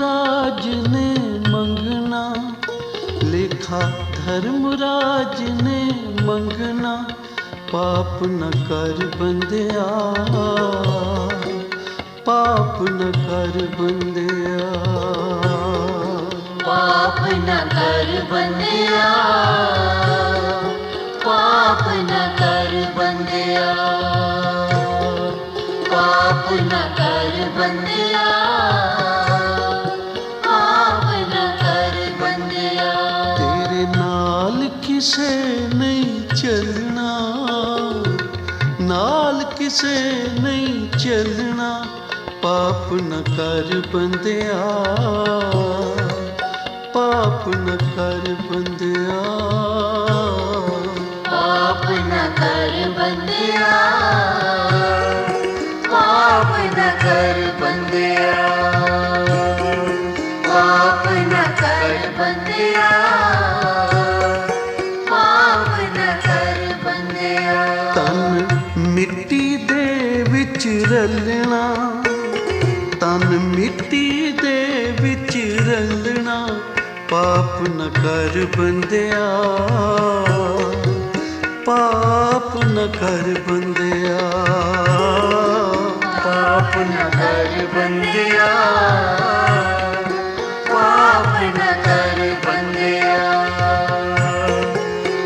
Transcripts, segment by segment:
धर्मराज ने मंगना, लेखा धर्मराज ने मंगना, पाप न कर बंदिया, पाप न कर बंदिया, पाप न कर बंदिया, पाप न कर बंदिया, पाप न कर बंदिया, पाप न कर बंदिया। तेरे नाल किसे नहीं चलना, नाल किसे नहीं चलना, पाप न कर बंदिया, पाप न कर बंदिया, पाप न कर बंदिया, पाप न कर बंदिया, पाप न कर बंदिया, पाप न कर बंदिया। तन मिट्टी दे विच रलना, तन मिट्टी दे विच रलना, पाप न कर बंदिया, पाप न कर बंदिया, पाप न कर बंदिया, पाप न कर बंदिया,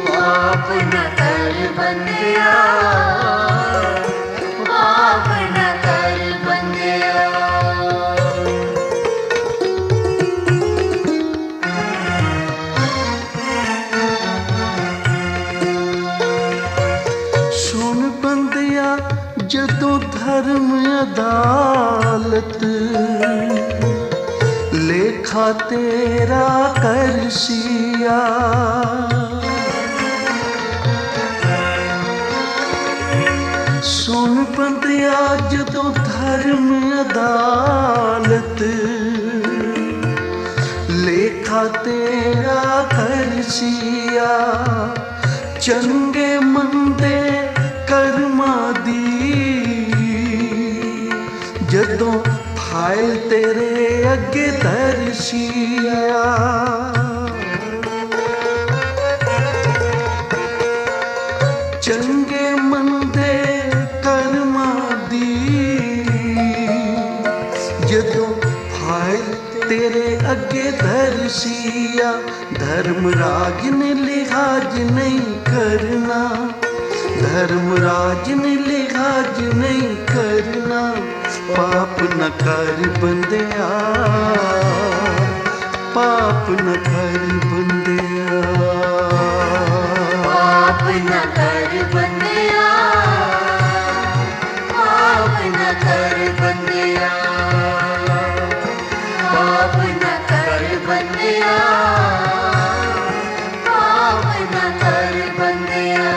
पाप न कर बंदिया, पाप न कर बंदिया। सुन बंदिया जदों धर्म अदालत, लेखा तेरा करसिया, सुन बंदिया जदों धर्म अदालत, लेखा तेरा करसिया, चंगे मंदे कर्मा दी जदों फाइल तेरे अगे दर्शिया, चंगे मंदे कर्मा दी जदों फाइल तेरे अगे दर्शिया, धर्मराज ने लिहाज नहीं करना, धर्मराज ने लिहाज नहीं करना, पाप न कर बंदिया, पाप न कर बंदिया, पाप न कर बंदिया, पाप न कर बंदिया, पाप न कर बंदिया, पाप न कर बंदिया।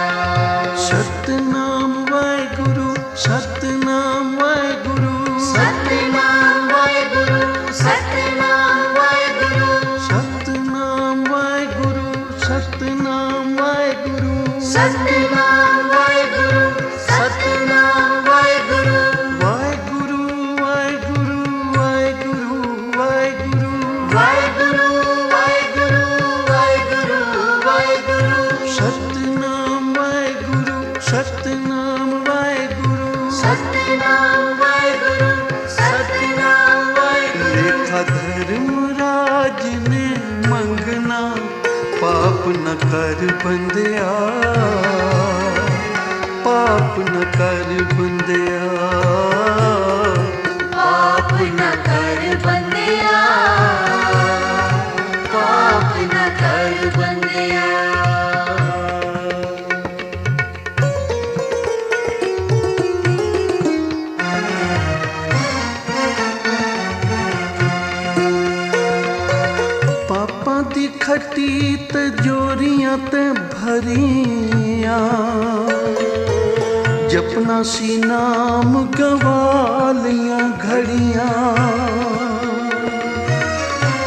सतनाम वाहेगुरु, सतनाम वाहेगुरु, सतनाम वाहेगुरु, सतनाम वाहेगुरु, सतनाम वाहेगुरु, सतनाम वाहेगुरु, सतनाम वाहेगुरु, सतनाम वाहेगुरु, वाहेगुरु वाहेगुरु वाहेगुरु वाहेगुरु, वाहेगुरु वाहेगुरु वाहेगुरु वाहेगुरु, सतनाम वाहेगुरु, सतनाम वाहेगुरु, सतनाम वाहेगुरु, सतनाम वाहेगुरु। लेखा धर्मराज ने मंगना, पाप न कर बंदिया, पाप न कर बंदिया, पाप न कर बंदिया, पाप न कर बंदिया। पापां दी खट्टी तजोरियां ते भरियां, जपना सी नाम गवालियां घड़ियां,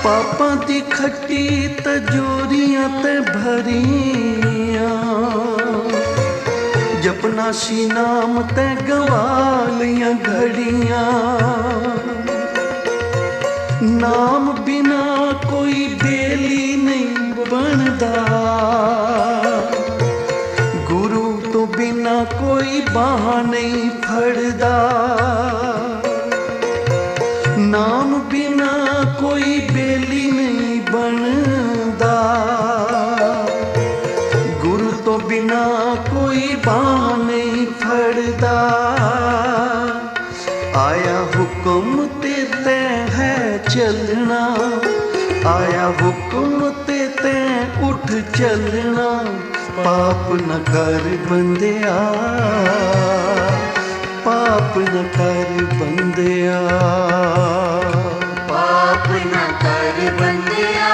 पापां दी खट्टी तजोरियां ते भरियां, जपना सी नाम ते गवालियां घड़ियां, ਨਾਮ ਬਿਨਾ ਕੋਈ ਬੇਲੀ ਨਹੀਂ ਬਣਦਾ, ਗੁਰੂ ਤੋਂ ਬਿਨਾ ਕੋਈ ਬਾਂਹ ਨਹੀਂ ਫੜਦਾ। ਨਾਮ ਬਿਨਾ ਕੋਈ ਬੇਲੀ ਨਹੀਂ ਬਣਦਾ, ਗੁਰੂ ਤੋਂ ਬਿਨਾ ਕੋਈ ਬਾਂਹ ਨਹੀਂ ਫੜਦਾ। ਆਇਆ ਹੁਕਮ ਤੇ ਤੈਂ ਹੈ ਚੱਲਣਾ, ਆਇਆ ਹੁਕਮ ਤੇ ਤੈਂ ਉੱਠ ਚੱਲਣਾ। ਪਾਪ ਨ ਕਰ ਬੰਦਿਆ, ਪਾਪ ਨ ਕਰ ਬੰਦਿਆ, ਪਾਪ ਨਾ ਕਰ ਬੰਦਿਆ,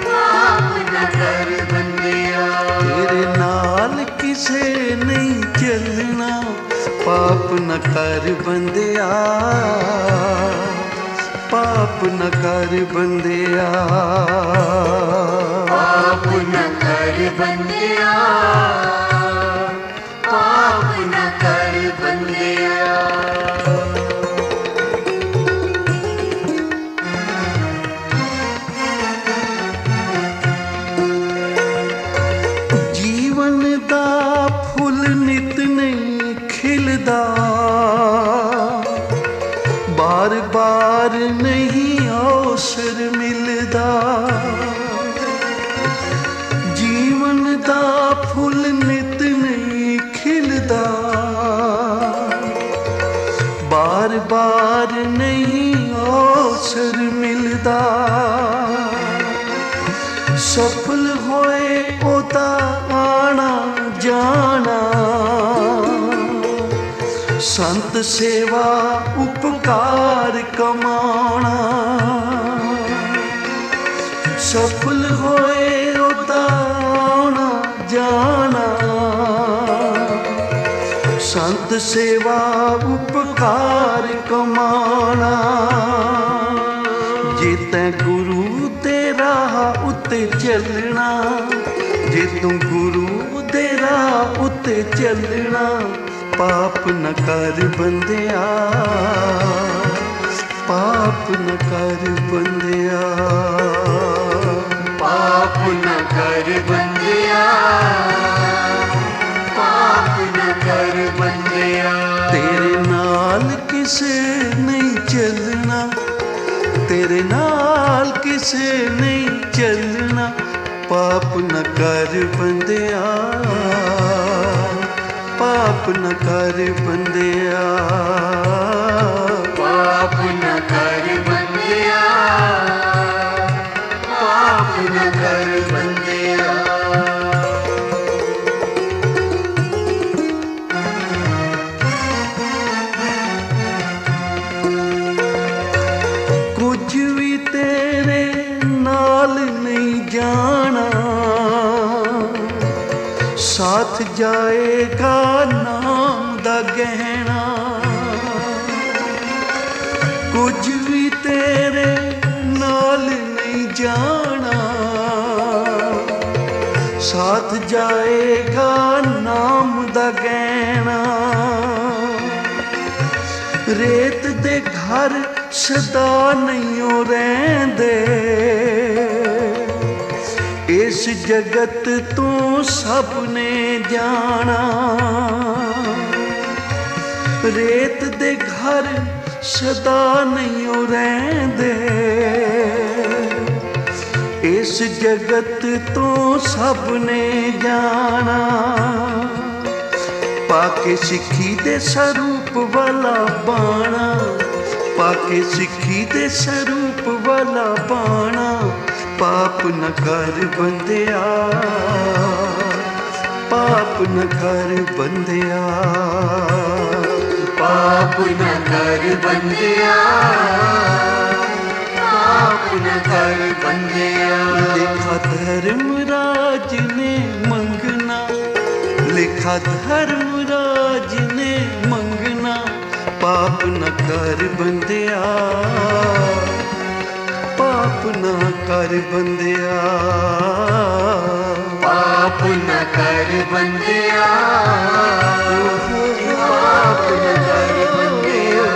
ਪਾਪ ਨਾ ਕਰ ਬੰਦਿਆ। ਤੇਰੇ ਨਾਲ ਕਿਸੇ ਨਹੀਂ ਚੱਲਣਾ, ਪਾਪ ਨ ਕਰ ਬੰਦਿਆ, ਪਾਪ ਨ ਕਰ ਬੰਦਿਆ, ਪਾਪ ਨਾ ਕਰ ਬੰਦਿਆ, ਪਾਪ ਨਾ ਕਰ ਬੰਦਿਆ। ਜੀਵਨ ਦਾ ਫੁੱਲ ਨਿਤ ਨਹੀਂ ਖਿਲਦਾ, ਬਾਰ ਬਾਰ ਨਹੀਂ ਅਵਸਰ ਮਿਲਦਾ। ਜੀਵਨ ਦਾ ਫੁੱਲ ਨਿਤ ਨਹੀਂ ਖਿਲਦਾ, ਬਾਰ ਬਾਰ ਨਹੀਂ ਅਵਸਰ ਮਿਲਦਾ। ਸਫਲ ਹੋਏ ਉਹਦਾ ਆਣਾ ਜਾਣਾ, ਸੰਤ ਸੇਵਾ ਉਪਕਾਰ ਕਮਾਉਣਾ। ਸਫਲ ਹੋਏ ਉਹਦਾ ਆਉਣਾ ਜਾਣਾ, ਸੰਤ ਸੇਵਾ ਉਪਕਾਰ ਕਮਾਉਣਾ। ਜੇ ਤੈਂ ਗੁਰੂ ਦੇ ਰਾਹ ਉੱਤੇ ਚੱਲਣਾ, ਜੇ ਤੂੰ ਗੁਰੂ ਦੇ ਰਾਹ ਉੱਤੇ ਚੱਲਣਾ। ਪਾਪ ਨ ਕਰ ਬੰਦਿਆ, ਪਾਪ ਨ ਕਰ ਬੰਦਿਆ, ਪਾਪ ਨਾ ਕਰ ਬੰਦਿਆ, ਪਾਪ ਨਾ ਕਰ ਬੰਦਿਆ। ਤੇਰੇ ਨਾਲ ਕਿਸੇ ਨਹੀਂ ਚੱਲਣਾ, ਤੇਰੇ ਨਾਲ ਕਿਸੇ ਨਹੀਂ ਚੱਲਣਾ। ਪਾਪ ਨ ਕਰ ਬੰਦਿਆ, ਪਾਪ ਨ ਕਰ ਬੰਦਿਆ, ਪਾਪ ਨਾ ਕਰ ਬੰਦਿਆ, ਪਾਪ ਨਾ ਕਰ ਬੰਦਿਆ। ਕੁਝ ਵੀ ਤੇਰੇ ਨਾਲ ਨਹੀਂ ਜਾਣਾ, ਸਾਥ ਜਾਏਗਾ ਨਾਮ ਦਾ ਗਹਿਣਾ। ਕੁਝ ਵੀ ਤੇਰੇ ਨਾਲ ਨਹੀਂ ਜਾਣਾ, ਸਾਥ ਜਾਏਗਾ ਨਾਮ ਦਾ ਗਹਿਣਾ। ਰੇਤ ਦੇ ਘਰ ਸਦਾ ਨਹੀਂ ਰਹਿੰਦੇ, ਇਸ ਜਗਤ ਤੋਂ ਸਭ ਨੇ ਜਾਣਾ। ਰੇਤ ਦੇ ਘਰ ਸਦਾ ਨਹੀਂ ਰਹਿੰਦੇ, ਇਸ ਜਗਤ ਤੋਂ ਸਭ ਨੇ ਜਾਣਾ। ਪਾ ਕੇ ਸਿੱਖੀ ਦੇ ਸਰੂਪ ਵਾਲਾ ਬਾਣਾ, ਪਾ ਕੇ ਸਿੱਖੀ ਦੇ ਸਰੂਪ ਵਾਲਾ ਬਾਣਾ। ਪਾਪ ਨ ਕਰ ਬੰਦਿਆ, ਪਾਪ ਨ ਕਰ ਬੰਦਿਆ, ਪਾਪ ਨਾ ਕਰ ਬੰਦਿਆ, ਪਾਪ ਨਾ ਕਰ ਬੰਦਿਆ। ਲਿਖਾ ਧਰਮਰਾਜ ਨੇ ਮੰਗਣਾ, ਲਿਖਾ ਧਰਮਰਾਜ ਨੇ ਮੰਗਣਾ। ਪਾਪ ਨ ਕਰ ਬੰਦਿਆ, ਪਾਪ ਨ ਕਰ ਬੰਦਿਆ, ਪਾਪ ਨਾ ਕਰ ਬੰਦਿਆ, ਪਾਪ ਨਾ ਕਰ ਬੰਦਿਆ।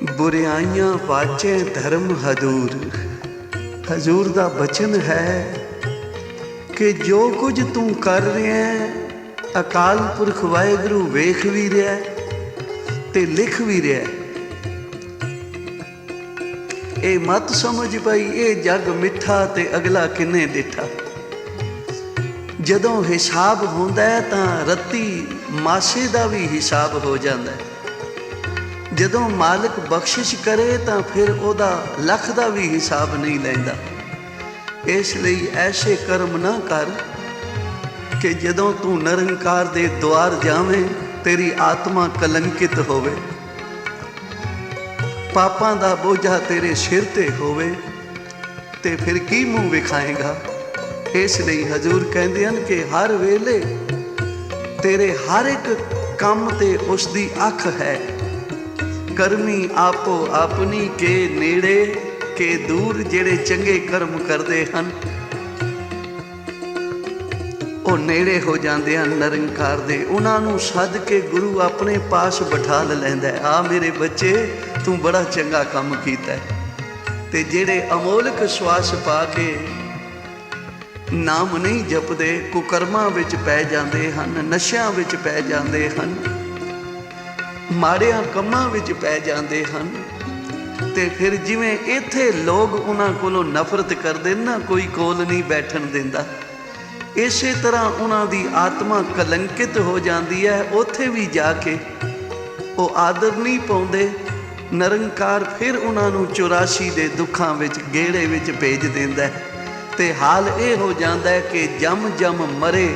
बुराइयां वाचे धर्म हजूर। हजूर दा बचन है कि जो कुछ तू कर रहा है अकाल पुरख वाहेगुरु वेख भी रहा ते लिख भी रहा। ये मत समझ भाई ये जग मिठा ते अगला किन्ने डिठा। जदों हिसाब होंदा है तां रत्ती मासे दा भी हिसाब हो जाता है। जदों मालिक बख्शिश करे तां फिर ओदा लख दा भी हिसाब नहीं लैंदा। इसलिए ऐसे कर्म ना कर कि जदों तू निरंकार दे द्वार जावें तेरी आत्मा कलंकित होवे, पापां दा बोझा तेरे सिर ते होवे ते फिर की मुँह विखाएगा। इसलिए हजूर कहते हैं कि हर वेले तेरे हर एक काम ते उसदी अख है। करमी आपो अपनी के नेड़े के दूर। जेड़े चंगे कर्म करते हैं वो नेड़े हो जाते हैं निरंकार दे। उन्होंने सद के गुरु अपने पास बिठा लैंदा है। आ मेरे बच्चे तू बड़ा चंगा काम कीता है। ते जेड़े अमोलक श्वास पा के नाम नहीं जपदे कुकर्मां विच पै जाते हैं, नशियां विच पै जाते हैं, माड़ियां कम्मां विच पै जाते हैं। ते फिर जिवें इत्थे लोग उन्हां कोलों नफरत करदे ना, कोई कोल नहीं बैठन दिंदा, इसे तरह उन्हां दी आत्मा कलंकित हो जाती है। उत्थे भी जाके वो आदर नहीं पाउंदे। निरंकार फिर उन्होंने 84 दे दुखां विच गेड़े विच भेज दिंदा है। ते हाल ये हो जाता है कि जम जम मरे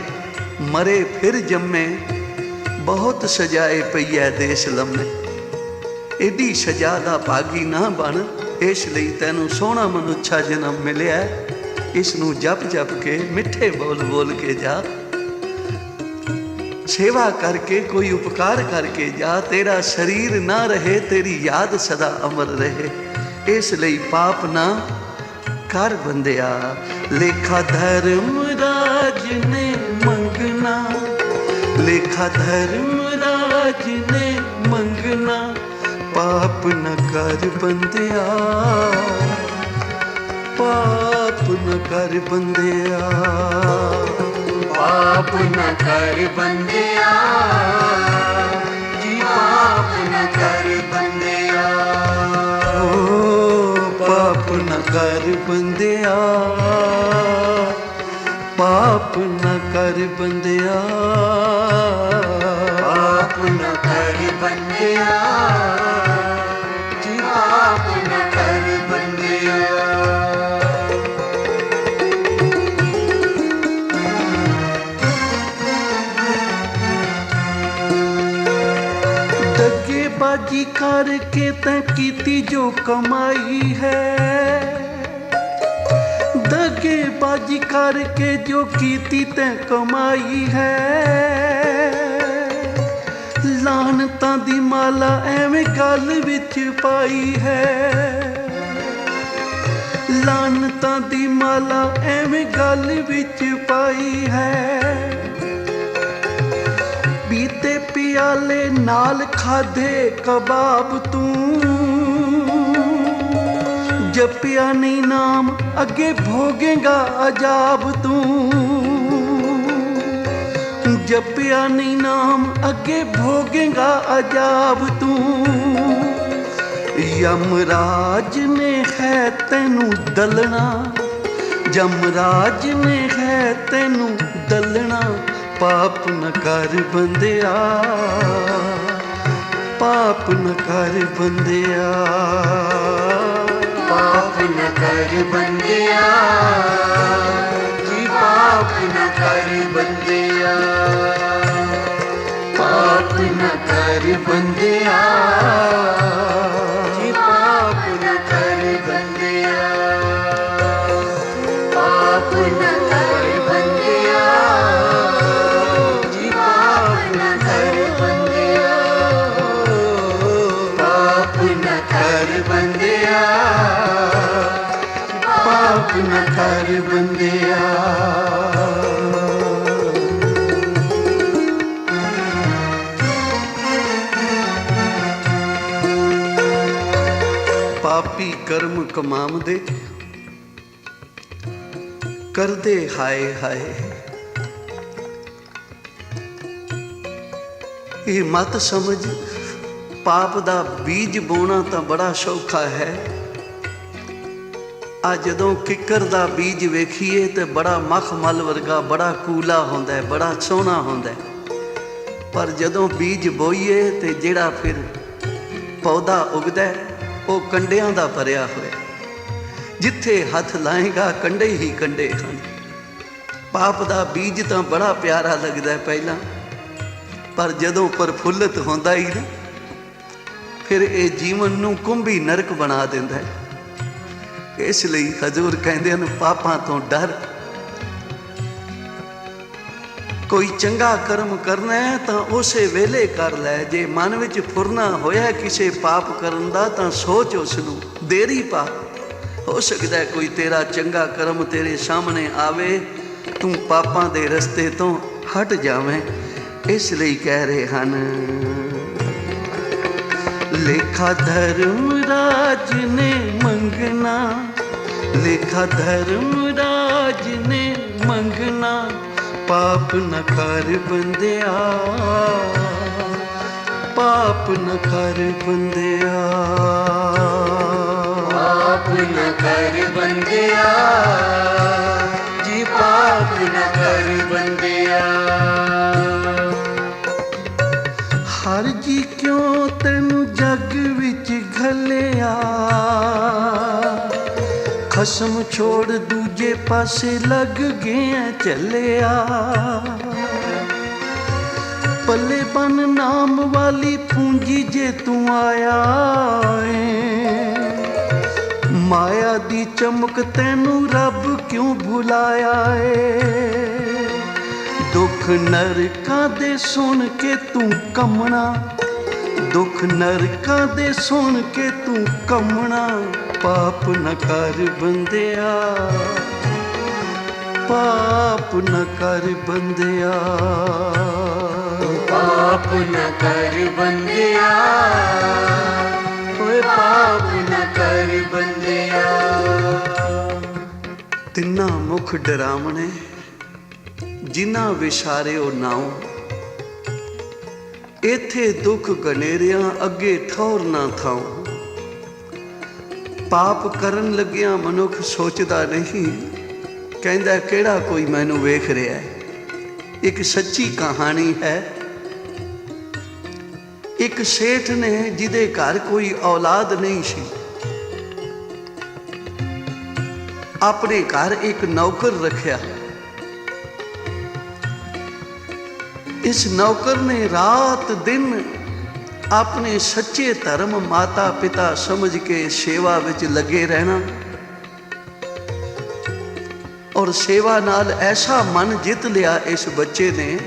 मरे फिर जम्मे। बहुत सजाए पई है देश लम्मे। एडी सजा दा भागी ना बन। इसलिए तैनू सोहना मनुच्छा जन्म मिलिया। इसनू जप जप के मिठे बोल बोल के जा, सेवा करके कोई उपकार करके जा। तेरा शरीर ना रहे तेरी याद सदा अमर रहे। इसलिए पाप ना कर बंदिया। लेखा धर्मराज ने मंगना, लेखा धर्मराज ने मंगना। पाप न कर बंदिया, पाप न कर बंदिया, पाप न कर बंदिया जी, पाप न कर बंदिया। ओ पाप न कर बंदिया, पाप न कर बंदिया, पाप न कर बंदिया जी, पाप न कर बंदिया। दगेबाजी करके तैं कीती जो कमाई है, दगेबाजी करके जो कीती तैं कमाई है। लानतां दी माला एवें गल विच पाई है, लानतां दी माला एवें गल विच पाई है। बीते पियाले नाल खाधे कबाब तू, जपिया नहीं नाम अगे भोगेगा अजाब तू, जपिया नहीं नाम अगे भोगेगा अजाब तू। यमराज ने है तैनू दलना, यमराज ने है तैनू दलना। पाप न कर बंदिया, पाप न कर बंदिया, पाप न कर बंदिया जी, पाप न कर बंदिया। पाप न कर बंदिया जी, पाप न कर बंदिया। पाप न कर बंदिया जी, पाप न कर बंदिया। पाप न कर बंदिया, पाप न कर बंदिया। ਪਾਪੀ ਕਰਮ ਕਮਾਉਂਦੇ ਕਰਦੇ ਹਾਏ ਹਾਏ। ਇਹ ਮਤ ਸਮਝ ਪਾਪ ਦਾ ਬੀਜ ਬੋਣਾ ਤਾਂ ਬੜਾ ਸੌਖਾ ਹੈ। ਆ ਜਦੋਂ ਕਿੱਕਰ ਦਾ ਬੀਜ ਵੇਖੀਏ ਤੇ ਬੜਾ ਮਖਮਲ ਵਰਗਾ ਬੜਾ ਕੂਲਾ ਹੁੰਦਾ ਹੈ, ਬੜਾ ਸੋਹਣਾ ਹੁੰਦਾ ਹੈ। ਪਰ ਜਦੋਂ ਬੀਜ ਬੋਈਏ ਤੇ ਜਿਹੜਾ ਫਿਰ ਪੌਦਾ ਉਗਦਾ ਉਹ ਕੰਡਿਆਂ ਦਾ ਭਰਿਆ ਹੋਇਆ। ਜਿੱਥੇ ਹੱਥ ਲਾਏਗਾ ਕੰਡੇ ਹੀ ਕੰਡੇ ਹਨ। ਪਾਪ ਦਾ ਬੀਜ ਤਾਂ ਬੜਾ ਪਿਆਰਾ ਲੱਗਦਾ ਪਹਿਲਾਂ, ਪਰ ਜਦੋਂ ਪ੍ਰਫੁੱਲਤ ਹੁੰਦਾ ਹੀ ਨਾ ਫਿਰ ਇਹ ਜੀਵਨ ਨੂੰ ਕੁੰਭੀ ਨਰਕ ਬਣਾ ਦਿੰਦਾ ਹੈ। ਇਸ ਲਈ ਹਜ਼ੂਰ ਕਹਿੰਦੇ ਹਨ ਪਾਪਾਂ ਤੋਂ ਡਰ। ਕੋਈ ਚੰਗਾ ਕਰਮ ਕਰਨਾ ਹੈ ਤਾਂ ਉਸੇ ਵੇਲੇ ਕਰ ਲੈ। ਜੇ ਮਨ ਵਿੱਚ ਫੁਰਨਾ ਹੋਇਆ ਕਿਸੇ ਪਾਪ ਕਰਨ ਦਾ ਤਾਂ ਸੋਚ ਉਸ ਨੂੰ, ਦੇਰੀ ਪਾ। ਹੋ ਸਕਦਾ ਕੋਈ ਤੇਰਾ ਚੰਗਾ ਕਰਮ ਤੇਰੇ ਸਾਹਮਣੇ ਆਵੇ, ਤੂੰ ਪਾਪਾਂ ਦੇ ਰਸਤੇ ਤੋਂ ਹਟ ਜਾਵੇਂ। ਇਸ ਲਈ ਕਹਿ ਰਹੇ ਹਨ ਲੇਖਾ ਧਰਮ ਰਾਜ ਨੇ ਮੰਗਣਾ, ਲੇਖਾ ਧਰਮ ਰਾਜ ਨੇ ਮੰਗਣਾ, ਪਾਪ ਨ ਕਰ ਬੰਦਿਆ, ਪਾਪ ਨ ਕਰ ਬੰਦਿਆ, ਪਾਪ ਨ ਕਰ ਬੰਦਿਆ ਜੀ, ਪਾਪ ਨ ਕਰ ਬੰਦਿਆ। ਹਰ ਜੀ ਕਿਉਂ ਤੈਨੂੰ ਜੱਗ ਵਿੱਚ ਘੱਲਿਆ, ਖਸਮ ਛੋੜ ਦੂਜੇ ਪਾਸੇ ਲੱਗ ਗਿਆ ਚੱਲਿਆ। ਪੱਲੇ ਬਨ ਨਾਮ ਵਾਲੀ ਪੂੰਜੀ ਜੇ ਤੂੰ ਆਇਆ ਏ, ਮਾਇਆ ਦੀ ਚਮਕ ਤੈਨੂੰ ਰੱਬ ਕਿਉਂ ਭੁਲਾਇਆ ਏ। ਦੁੱਖ ਨਰਕਾਂ ਦੇ ਸੁਣ ਕੇ ਤੂੰ ਕੰਮਣਾ, ਦੁੱਖ ਨਰਕਾਂ ਦੇ ਸੁਣ ਕੇ ਤੂੰ ਕੰਮਣਾ, ਪਾਪ ਨ ਕਰ ਬੰਦਿਆ, ਪਾਪ ਨ ਕਰ ਬੰਦਿਆ, ਪਾਪ ਨ ਕਰ ਬੰਦਿਆ, ਓਏ ਪਾਪ ਨ ਕਰ ਬੰਦਿਆ। ਤਿੰਨਾ ਮੁਖ ਡਰਾਵਣੇ ਜਿਨ੍ਹਾਂ ਵਿਸਾਰਿਓ ਨਾਉ, ਇੱਥੇ ਦੁੱਖ ਘਨੇਰਿਆਂ ਅੱਗੇ ਠੌਰ ਨਾ ਥਾਉ। ਪਾਪ ਕਰਨ ਲੱਗਿਆਂ ਮਨੁੱਖ ਸੋਚਦਾ ਨਹੀਂ, ਕਹਿੰਦਾ ਕਿਹੜਾ ਕੋਈ ਮੈਨੂੰ ਵੇਖ ਰਿਹਾ ਹੈ। ਇੱਕ ਸੱਚੀ ਕਹਾਣੀ ਹੈ। ਇੱਕ ਸੇਠ ਨੇ ਜਿਹਦੇ ਘਰ ਕੋਈ ਔਲਾਦ ਨਹੀਂ ਸੀ, ਆਪਣੇ ਘਰ ਇੱਕ ਨੌਕਰ ਰੱਖਿਆ। ਇਸ ਨੌਕਰ ਨੇ ਰਾਤ ਦਿਨ ਆਪਣੇ ਸੱਚੇ ਧਰਮ ਮਾਤਾ ਪਿਤਾ ਸਮਝ ਕੇ ਸੇਵਾ ਵਿੱਚ ਲੱਗੇ ਰਹਿਣਾ, ਔਰ ਸੇਵਾ ਨਾਲ ਐਸਾ ਮਨ ਜਿੱਤ ਲਿਆ ਇਸ ਬੱਚੇ ਨੇ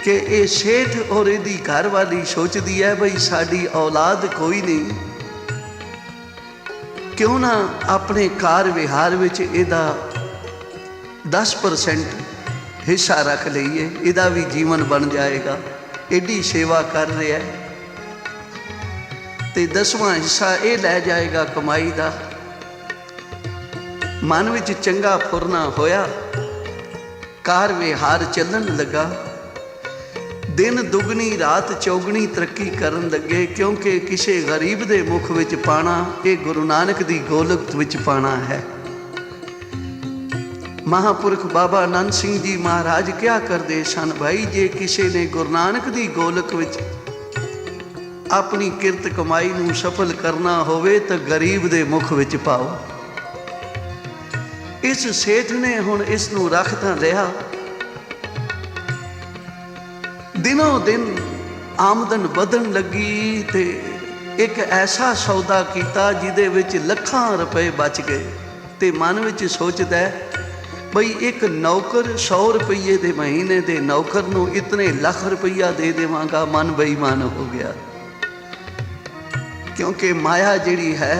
ਕਿ ਇਹ ਸੇਠ ਔਰ ਇਹਦੀ ਘਰਵਾਲੀ ਸੋਚਦੀ ਹੈ ਬਈ ਸਾਡੀ ਔਲਾਦ ਕੋਈ ਨਹੀਂ, ਕਿਉਂ ਨਾ ਆਪਣੇ ਕਾਰ ਵਿਹਾਰ ਵਿੱਚ ਇਹਦਾ 10% ਹਿੱਸਾ ਰੱਖ ਲਈਏ, ਇਹਦਾ ਵੀ ਜੀਵਨ ਬਣ ਜਾਏਗਾ। ਐਡੀ ਸੇਵਾ ਕਰ ਰਿਹਾ ਤੇ 10ਵਾਂ ਹਿੱਸਾ ਇਹ ਲੈ ਜਾਏਗਾ ਕਮਾਈ ਦਾ। ਮਨ ਵਿੱਚ ਚੰਗਾ ਫੁਰਨਾ ਹੋਇਆ, ਕਾਰ ਵਿਹਾਰ ਚੱਲਣ ਲੱਗਾ। ਦਿਨ ਦੁਗਣੀ ਰਾਤ ਚੌਗਣੀ ਤਰੱਕੀ ਕਰਨ ਲੱਗੇ, ਕਿਉਂਕਿ ਕਿਸੇ ਗਰੀਬ ਦੇ ਮੁਖ ਵਿੱਚ ਪਾਣਾ ਇਹ ਗੁਰੂ ਨਾਨਕ ਦੀ ਗੋਲਕ ਵਿੱਚ ਪਾਣਾ ਹੈ। ਮਹਾਂਪੁਰਖ ਬਾਬਾ ਆਨੰਦ ਸਿੰਘ ਜੀ ਮਹਾਰਾਜ ਕਿਹਾ ਕਰਦੇ ਸਨ, ਭਾਈ ਜੇ ਕਿਸੇ ਨੇ ਗੁਰੂ ਨਾਨਕ ਦੀ ਗੋਲਕ ਵਿੱਚ ਆਪਣੀ ਕਿਰਤ ਕਮਾਈ ਨੂੰ ਸਫਲ ਕਰਨਾ ਹੋਵੇ ਤਾਂ ਗਰੀਬ ਦੇ ਮੁਖ ਵਿੱਚ ਪਾਓ। ਇਸ ਸੇਠ ਨੇ ਹੁਣ ਇਸ ਨੂੰ ਰੱਖ ਤਾਂ ਲਿਆ। ਦਿਨੋਂ ਦਿਨ ਆਮਦਨ ਵਧਣ ਲੱਗੀ ਤੇ ਇੱਕ ਐਸਾ ਸੌਦਾ ਕੀਤਾ ਜਿਹਦੇ ਵਿੱਚ ਲੱਖਾਂ ਰੁਪਏ ਬਚ ਗਏ। ਤੇ ਮਨ ਵਿੱਚ ਸੋਚਦਾ ਬਈ ਇੱਕ ਨੌਕਰ 100 ਰੁਪਈਏ ਦੇ ਮਹੀਨੇ ਦੇ ਨੌਕਰ ਨੂੰ ਇਤਨੇ ਲੱਖ ਰੁਪਈਆ ਦੇ ਦੇਵਾਂਗਾ। ਮਨ ਬੇਈਮਾਨ ਹੋ ਗਿਆ, ਕਿਉਂਕਿ ਮਾਇਆ ਜਿਹੜੀ ਹੈ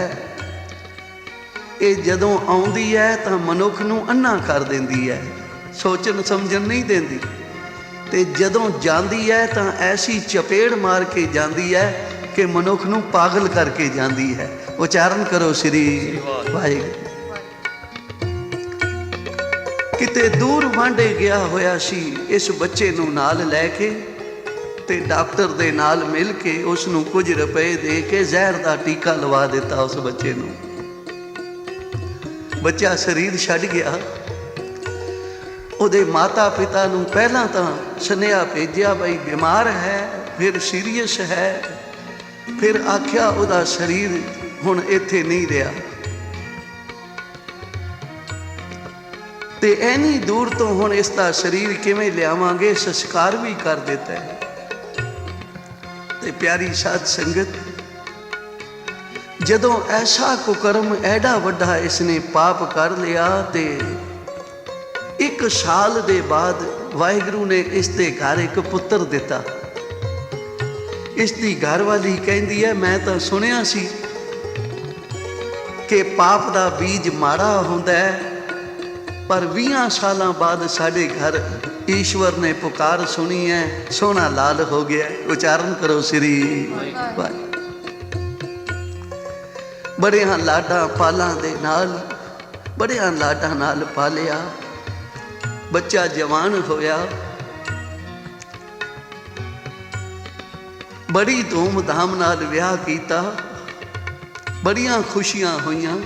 ਇਹ ਜਦੋਂ ਆਉਂਦੀ ਹੈ ਤਾਂ ਮਨੁੱਖ ਨੂੰ ਅੰਨਾ ਕਰ ਦਿੰਦੀ ਹੈ, ਸੋਚਣ ਸਮਝਣ ਨਹੀਂ ਦਿੰਦੀ। ਤੇ ਜਦੋਂ ਜਾਂਦੀ ਹੈ ਤਾਂ ਐਸੀ ਚਪੇੜ ਮਾਰ ਕੇ ਜਾਂਦੀ ਹੈ कि मनुख नूं पागल करके जाती है। उचारण करो श्री वाहिगुरू। किते दूर वांडे गया होया सी इस बच्चे नूं नाल लैके ते डॉक्टर दे नाल मिल के उसनूं कुछ रुपए दे के जहर दा टीका लवा दिता उस बच्चे नूं। बच्चा शरीर छड्ड गया। ਉਹਦੇ माता पिता नूं पहला तो सुनेहा भेजिया बई बीमार है, फिर सीरीयस है, फिर आख्या ਉਹਦਾ शरीर हुण इत्थे नहीं रहा। ते ऐनी दूर तो हुण इसका शरीर किवें लियावांगे, संस्कार भी कर दिता है। ते प्यारी साध संगत, जदों ऐसा कुकर्म एडा वड्डा इसने पाप कर लिया ते 1 साल दे बाद वाहिगुरू ने इसके घर एक पुत्र दिता। इसकी घरवाली कहती है मैं तो सुनिया सी कि पाप का बीज माड़ा होंदा है, पर 20 साल बाद साडे घर ईश्वर ने पुकार सुनी है, सोना लाल हो गया। उचारण करो श्री वाहिगुरू। बड़िया लाडा पालां दे नाल, बड़िया लाडा नाल पालिया, बच्चा जवान होया, बड़ी धूमधाम नाल विआह कीता, बड़ियां खुशियां होइयां।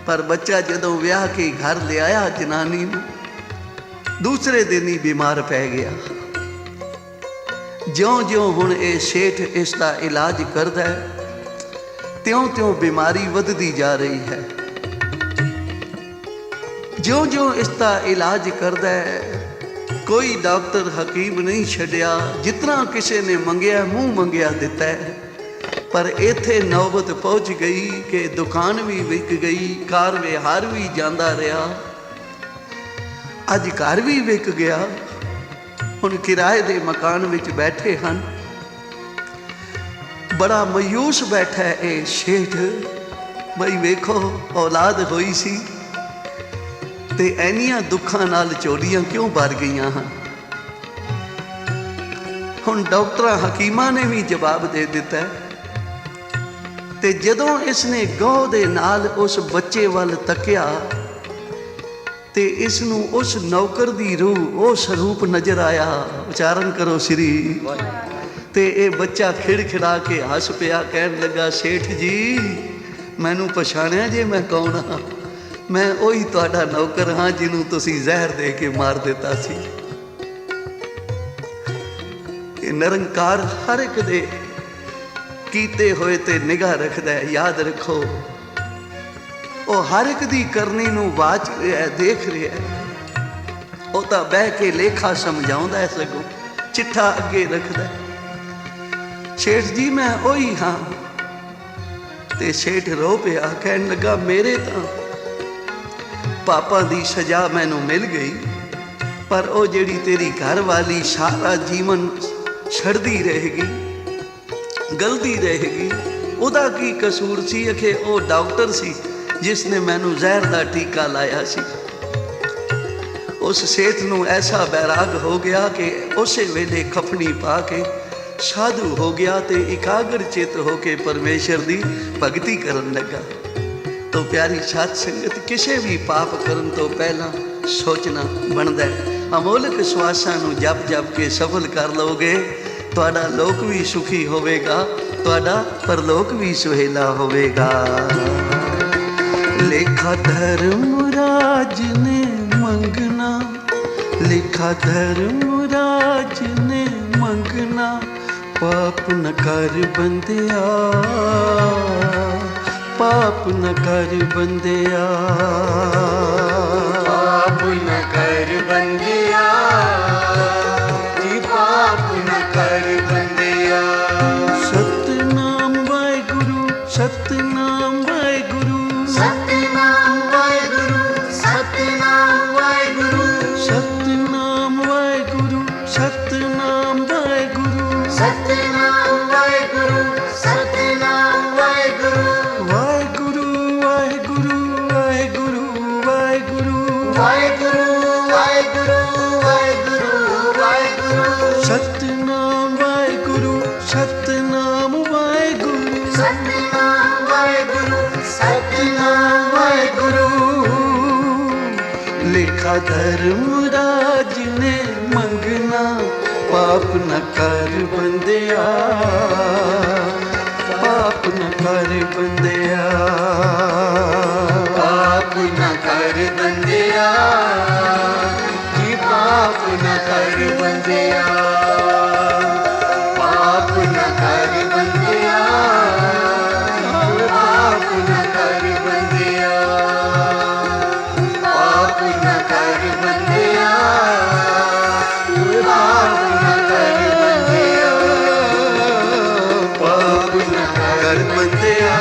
पर बच्चा जदों विआह के घर ले आया जनानी नूं, दूसरे दिन ही बीमार पै गया। ज्यों ज्यों हुण ये सेठ इसका इलाज करदा है, त्यों त्यों बीमारी वधदी जा रही है। ज्यों ज्यों इसका इलाज करदा है, कोई डॉक्टर हकीम नहीं छड्या, जितना किसी ने मंगया मूँह मंगया दिता है। पर इत्थे नौबत पहुँच गई कि दुकान भी विक गई, कार विहार भी जांदा रहा, अज घर भी विक गया। हुण किराए दे मकान विच बैठे हन। बड़ा मायूस बैठा है ये सेठ, बई वेखो औलाद होई सी ते ऐनियां दुखां नाल चोलियां क्यों भर गईयां हन। हुण डॉक्टरां हकीमां ने भी जवाब दे दिता है। ते जदों इसने गौह दे नाल उस बच्चे वाल तकिया ते इसनूं उस नौकर दी रूह, वो स्वरूप नजर आया। उचारण करो श्री। ते ये बच्चा खिड़खिड़ा के हस पिया, कहन लगा सेठ जी मैनू पछाणिया जे मैं कौन हाँ? मैं वही तुहाडा नौकर हाँ जिन्हों तुसी जहर दे के मार दिता सी। ये निरंकार हर एक दे कीते होए ते निगाह रखदा है। याद रखो वो हर एक दी करनी नूं वाच रहा है, देख रहा है। वो तो बह के लेखा समझाउंदा है, सगों चिट्ठा अगे रखदा है। सेठ जी मैं वही हाँ। ते सेठ रो पिया, कहन लगा मेरे तो पापा दी सजा मैनू मिल गई, पर वो जिहड़ी तेरी घर वाली सारा जीवन छड़दी रहेगी, गलती रहेगी। उदा की कसूर सी? अखे वो डॉक्टर सी जिसने मैनू जहर का टीका लाया सी। उस सेठ नू ऐसा बैराग हो गया कि उस वेले खफनी पा के साधु हो गया ते एकाग्र चित होके परमेश्वर की भगती करन लगा। तो प्यारी साध संगत, किसी भी पाप करन तो पहला सोचना बनता है। अमोलक श्वासां नूं जप जप के सफल कर लोगे, तुहाडा लोक भी सुखी होवेगा, तुहाडा परलोक भी सुहेला होवेगा। लेखा धर्मराज ने मंगना, लेखा धर्मराज ने मंगना, पाप न कर बंदिया, पाप न कर बंदिया, पाप न कर बंदिया, जी पाप न कर बंदिया। सतनाम वाहिगुरु, सतनाम वाहिगुरु, सतनाम वाहिगुरु, सतनाम वाहिगुरु, सतनाम वाहिगुरु, सतनाम वाहिगुरु, सतनाम वाहिगुरु, सतनाम वाहिगुरु, वाहिगुरु वाहिगुरु वाहिगुरु वाहिगुरु, वाहिगुरु वाहिगुरु वाहिगुरु वाहिगुरु, सतनाम वाहिगुरु, सतनाम वाहिगुरु। ਸਤਿਨਾਮ ਵਾਹਿਗੁਰੂ ਸਤਿਨਾਮ ਵਾਹਿਗੁਰੂ ਲਿਖਾ ਧਰਮ ਰਾਜ ਨੇ ਮੰਗਣਾ ਪਾਪ ਨ ਕਰ ਬੰਦਿਆ ਪਾਪ ਨ ਕਰ ਬੰਦਿਆ ਪਾਪ ਨ ਕਰ ਬੰਦਿਆ ਜੀ ਪਾਪ ਨ ਕਰ ਬੰਦਿਆ ਪਾਪ ਨ ਕਰ ਬੰਦਿਆ ਪਾਪ ਨ ਕਰ ਬੰਦਿਆ ਪਾਪ ਨ ਕਰ ਬੰਦਿਆ ਪਾਪ ਨ ਕਰ ਬੰਦਿਆ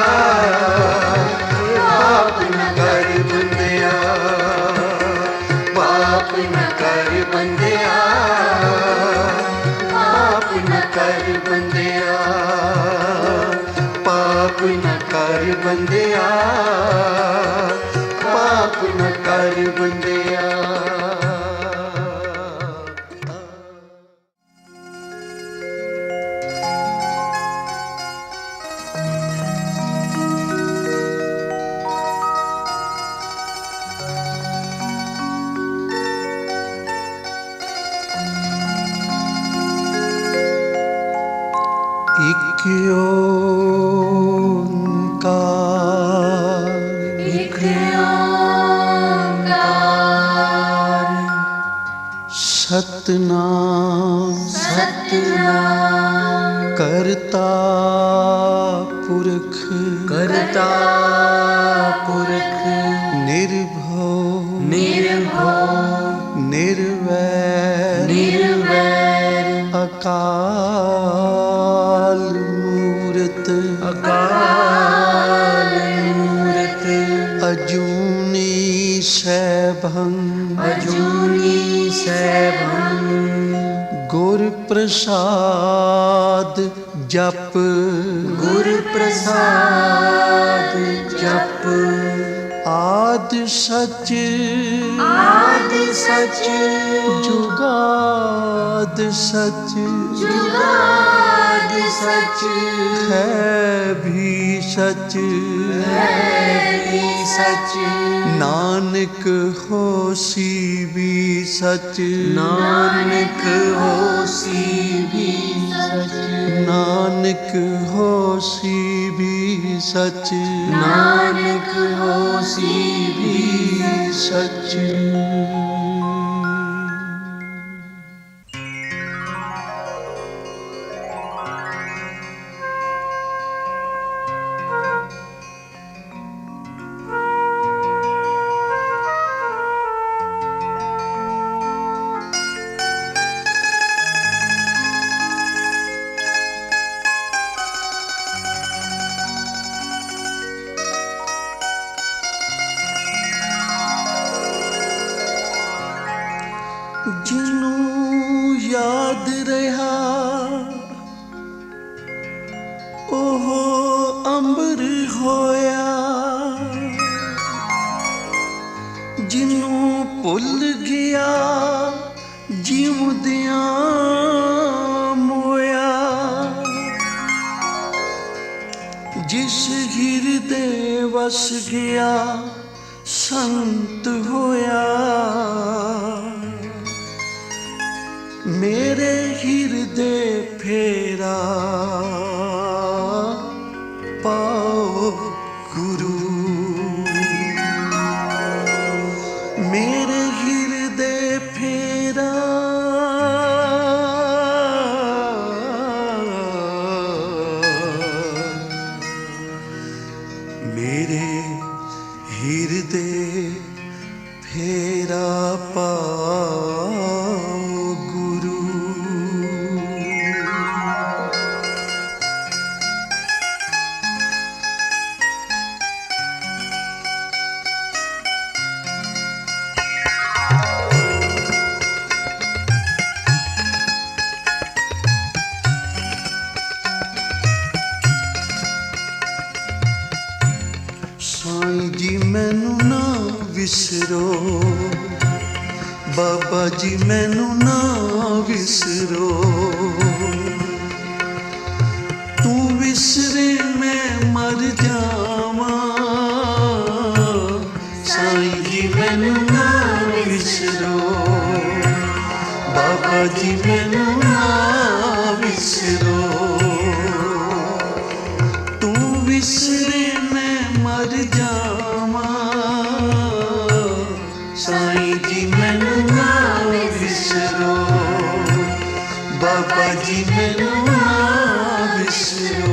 ਪਾਪ ਨ ਕਰ ਬੰਦਿਆ ਪਾਪ ਨ ਕਰ ਬੰਦਿਆ ਪਾਪ ਨ ਕਰ ਬੰਦਿਆ ਪਾਪ ਨ ਕਰ ਬੰਦਿਆ ਪਾਪ ਨ ਕਰ ਬੰਦਿਆ ਪਾਪ ਨ ਕਰ ਬੰਦਿਆ ਇੱਕ ਓੰਕਾਰ ਇਕ ਓੰਕਾਰ ਸਤਨਾਮ ਸਤਿਨਾਮ ਕਰਤਾ ਪੁਰਖ ਕਰਤਾ ਪੁਰਖ ਨਿਰਭਉ ਨਿਰਭਉ ਨਿਰਵੈਰ ਨਿਰਵੈਰ ਅਕਾਲ ਮੂਰਤ ਅਕਾਲ ਮੂਰਤ ਅਜੂਨੀ ਸੈਭੰ ਅਜੂਨੀ ਸੈਭੰ ਗੁਰ ਪ੍ਰਸਾਦ ਜਪ ਗੁਰ ਪ੍ਰਸਾਦ ਜਪ ਆਦ ਸਚ ਆਦ ਸਚ ਜੁਗਾਦ ਸਚ ਜੁਗਾਦ ਸਚ ਹੈ ਵੀ ਸਚ ਹੈ ਵੀ ਸਚ ਨਾਨਕ ਹੋਸੀ ਵੀ ਸਚ ਨਾਨਕ ਹੋਸੀ ਵੀ ਸਚ ਨਾਨਕ ਹੋਸੀ ਵੀ ਸਚ ਨਾਨਕ ਹੋਸੀ ਵੀ ਸਚ ਜਿਹਨੂੰ ਯਾਦ ਰਿਹਾ ਉਹ ਅੰਬਰ ਹੋਇਆ ਜਿਹਨੂੰ ਭੁੱਲ ਗਿਆ ਜਿਉਂਦਿਆਂ ਮੋਇਆ ਜਿਸ ਹਿਰਦੇ ਵਸ ਗਿਆ ਸੰਤ ਹੋਇਆ ਮੇਰੇ ਹਿਰਦੇ ਫੇਰਾ ਪਾਓ ਗੁਰੂ ਮੇਰੇ ਹਿਰਦੇ ਫੇਰਾ ਮੇਰੇ ਹਿਰਦੇ ਫੇਰਾ ਪਾਓ ਗੁਰੂ ਸਾਈਂ ਜੀ ਮੈਨੂੰ ਨਾ ਵਿਸਰੋ ਬਾਬਾ ਜੀ ਮੈਨੂੰ ਨਾ ਵਿਸਰੋ ਤੂੰ ਵਿਸਰੇ ਮੈਂ जी मैनू ना विसरो, तू विसरे मैं मर जावा, साईं जी मैनू ना विसरो, बाबा जी मैनू ना विसरो।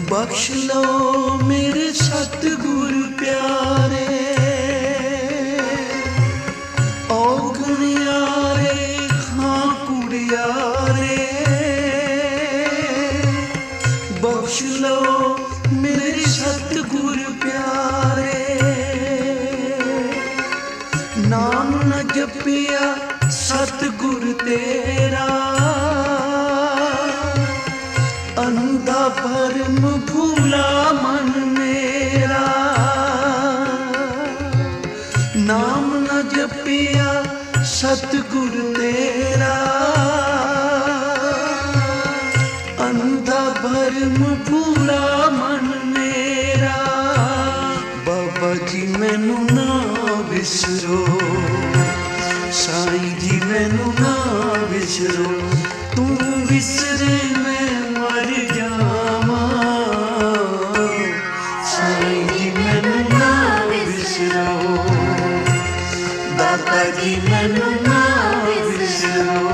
बख्श लो मेरे सतगुर प्यारे, औगनियारे खां कुड़ियारे, बख्श लो मेरे सतगुर प्यारे। नाम न जपिया सतगुर तेरा, अंधा भरम भूला मन मेरा। नाम न जपिया सतगुर तेरा, अंधा भरम भूला मन मेरा। बाबा जी मैनू ना विसरो, साईं जी मैनू ना विसरो, तू विसरे मैं मर जावा, साईं जी मैनू ना विसरो, दाता जी मैनू ना विसरो।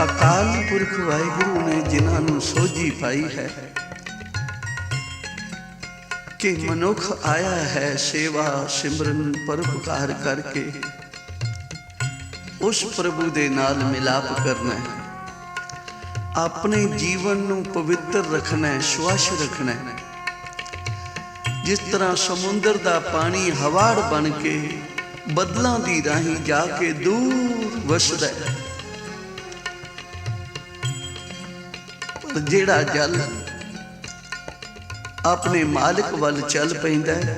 अकाल पुरख वाहिगुरु ने जिन्होंने सोझी पाई है कि मनुख आया है सेवा सिमरन परोपकार करके उस प्रभु दे नाल मिलाप करना है, अपने जीवन नू पवित्र रखना है, स्वच्छ रखना है। जिस तरह समुंदर दा पानी हवाड़ बन के बदलों दी राही जाके दूर वसदा है, जेड़ा जल अपने मालिक वाल चल पैंदा है,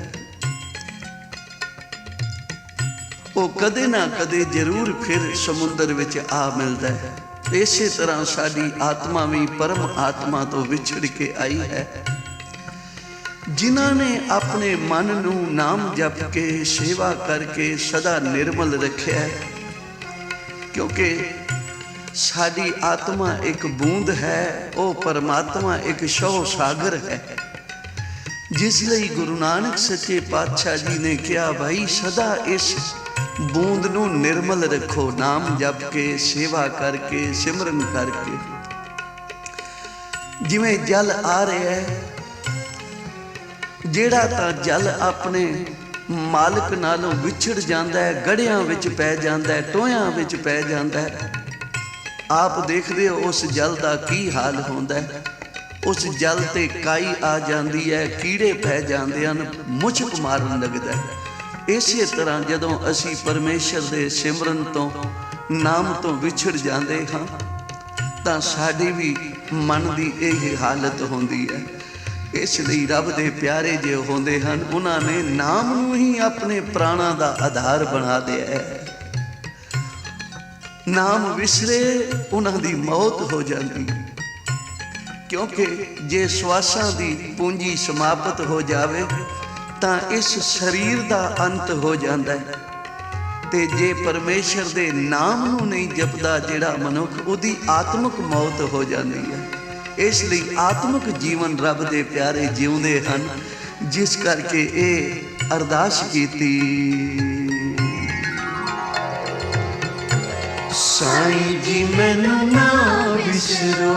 वो कदे ना कदे जरूर फिर समुंदर विच आ मिलता है। इसे तरह साडी आत्मा भी परम आत्मा तो विछड़ के आई है। जिन्हां ने अपने मन नू नाम जप के सेवा करके सदा निर्मल रखिया है, क्योंकि साडी आत्मा एक बूंद है, वो परमात्मा एक शौ सागर है। जिस लिए गुरु नानक सच्चे पातशाह जी ने कहा, भाई सदा इस बूंद नू निर्मल रखो, नाम जप के सेवा करके सिमरन करके। जिवें जल आ रहा है, जेड़ा तां जल अपने मालिक नालों विछड़ जाता है, गड़ियां विच पै जाता है, टोयां विच पै जाता है। आप देखते हो उस जल का की हाल होता है। उस जल ते काई आ जाती है, कीड़े पै जाते हैं, मुझक मारन लगता है। इसे तरह जदों असी परमेश्वर के सिमरन तो नाम तो विछड़ जाते हाँ, तां साडी भी मन की यही हालत होती है। इसलिए रब दे प्यारे जो होंदे हन, उन्होंने नाम नूं ही अपने प्राणा का आधार बना दिया है। नाम विसरे उन्हां दी मौत हो जाती, क्योंकि जे श्वासां दी पूंजी समाप्त हो जावे तां इस शरीर दा अंत हो जाता है। ते जे परमेश्वर दे नाम नूं नहीं जपदा जिहड़ा मनुख, उहदी आत्मक मौत हो जाती है। इसलिए आत्मक जीवन रब दे प्यारे जिउंदे हन, जिस करके ये अरदास कीती, साईं जी मैनू ना विसरो,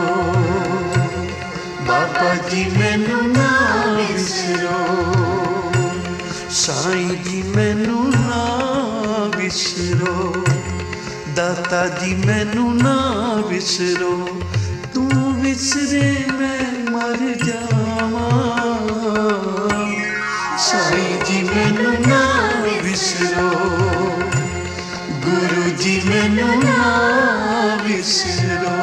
बाबा जी मैनू ना विसरो, साईं जी मैनू ना ਵਿਸਰੋ, ਦਾਤਾ ਜੀ ਮੈਨੂੰ ਨਾ ਵਿਸਰੋ, ਤੂੰ ਵਿਸਰੇ ਮੈਂ ਮਰ ਜਾਵਾਂ। ਸਾਈਂ ਜੀ ਮੈਨੂੰ ਨਾ ਵਿਸਰੋ, ਗੁਰੂ ਜੀ ਮੈਨੂੰ ਨਾ ਵਿਸਰੋ।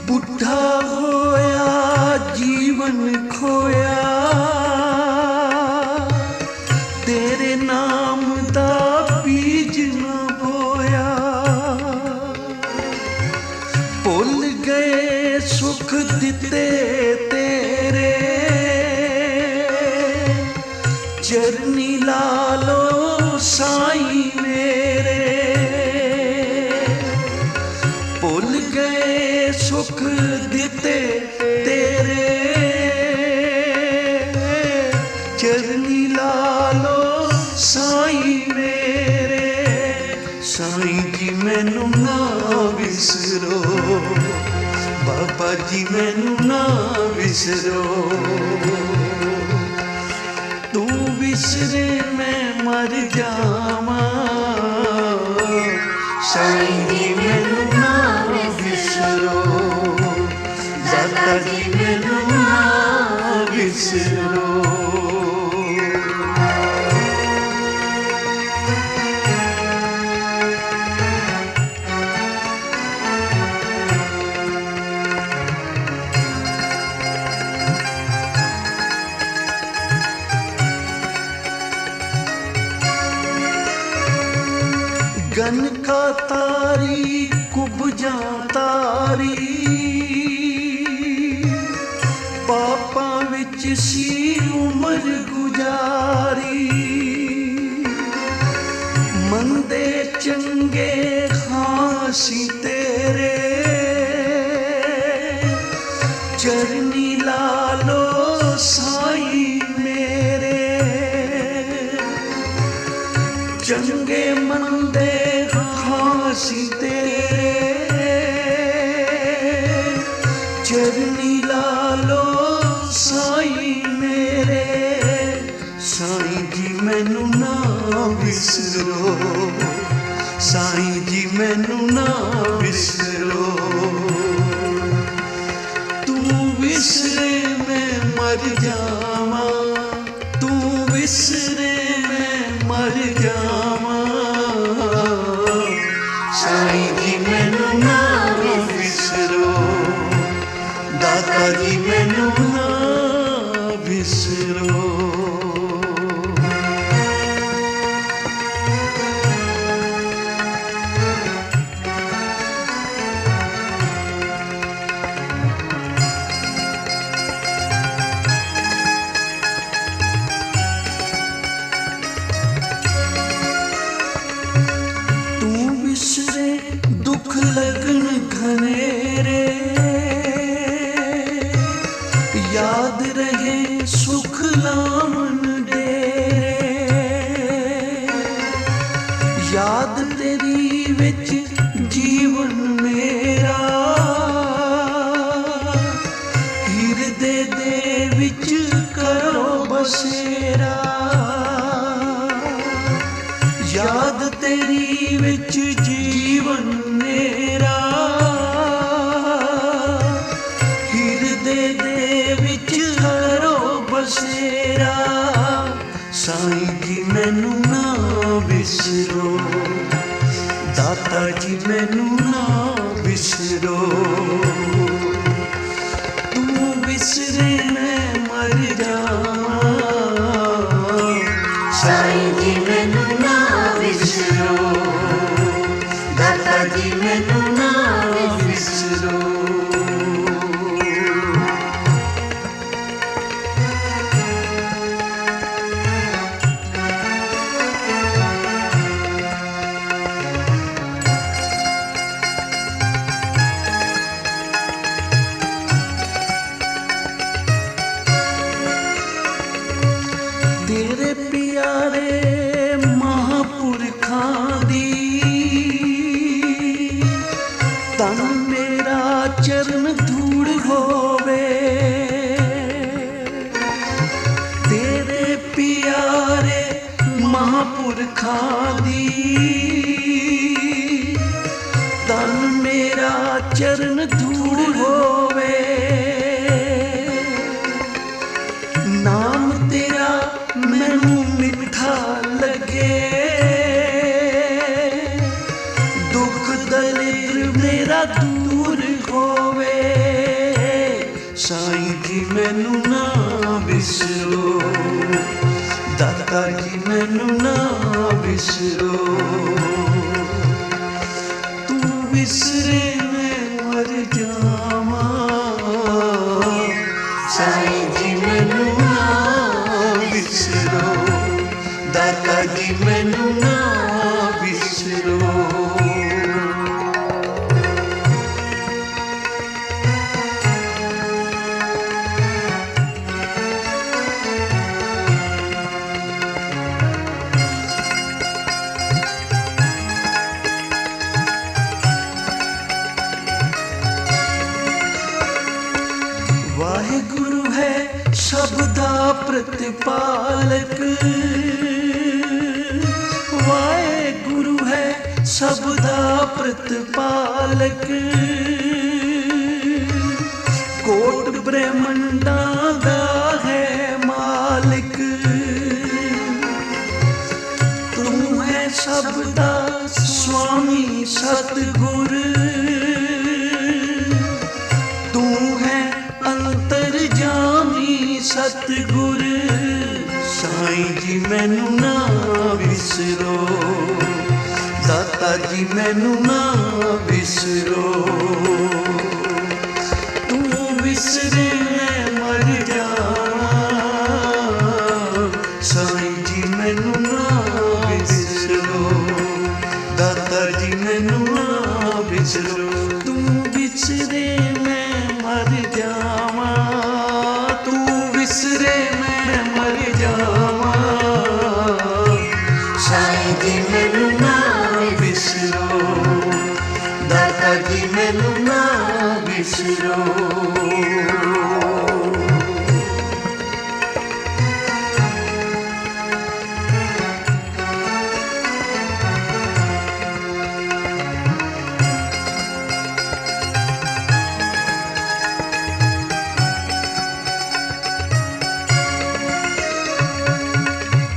ਬੁੱਢਾ ਹੋਇਆ ਜੀਵਨ ਖੋਇਆ, ਤੇਰੇ ਨਾਮ ਦਾ ਬੀਜ ਨਾ ਬੋਇਆ। ਭੁੱਲ ਗਏ ਸੁਖ ਦਿੱਤੇ ਤੇਰੇ, ਚਰਨੀ ਲਾ ਲੋ ਸਾਈਂ ਮੇਰੇ। ਭੁੱਲ ਗਏ ਸੁਖ ਦਿੱਤੇ ਤੇਰੇ, ਚਰਨੀ ਲਾ ਲੋ ਸਾਈਂ ਮੇਰੇ। ਸਾਈਂ ਜੀ ਮੈਨੂੰ ਨਾ ਵਿਸਰੋ, ਬਾਬਾ ਜੀ ਮੈਨੂੰ ਨਾ ਵਿਸਰੋ, ਤੂੰ ਵਿਸਰੇ ਮੈਂ ਮਰ ਜਾਵਾਂ। ਸਾਈਂ ਜੀ ਮੈਨੂੰ ਨਾ ਵਿਸਰੋ, ਦਾਤਾ ਜੀ ਮੈਨੂੰ ਨਾ ਵਿਸਰੋ। गन का तारी कुबजा तारी, पापा विच सी उमर गुजारी। मंदे चंगे खासी तेरे, चरनी लालो साईं मेरे। चंगे मंदे खासी तेरे, चरनी लालो साईं मेरे। साईं जी मैनू ना विसरो, साईं जी मैनू ना विसरो, तू विसरे मैं मर जावां, तू विसरे मैं मर जावां। साईं जी मैनू ना विसरो, दाता जी मैनू ना विसरो। विसरे दुख लगन घनेरे, याद रहे सुख लावन डेरे। याद तेरी विच जीवन मेरा, हिरदे दे विच करो बसेरा। याद तेरी विच जीवन मेरा, हिरदे दे विच करो बसेरा। साईं जी मैनू ना विसरो, दाता जी मैनू ना विसरो, तू विसरे मैं मर जावां। साईं जी मैनू ना विसरो, दाता जी मैनू ना विसरो। तन मेरा चरण धूड़ होवे तेरे प्यारे महापुरखां दी तन मेरा चरण धूड़ होवे नाम तेरा मैनू मिठा लगे दुख दलेर मेरा दूर होवे साईं जी मैनू ना बिसरो दाता जी मैनू ना बिसरो तू बिसरे मैं मर जावा साईं जी मैनू ना बिसरो दाता जी मैनू ना बिसरो वाहिगुरु है शब्दा प्रतिपालक वाहिगुरु है शब्दा प्रतिपालक कोट ब्रह्मंडा दा है मालिक तू है शब्दा स्वामी सतगुर तू है अंतरजामी सतगुर साईं जी मैनू ना बिसरो दाता जी मैनू ना बिसरो तू बिसरे मैं मर जावां साईं जी मैनू ना बिसरो दाता जी मैनू ना बिसरो तू बिसरे मैं मर जावां तू बिसरे मैं मर जावां साईं जी मैनू ना बिसरो दाता जी मैनू ना बिसरो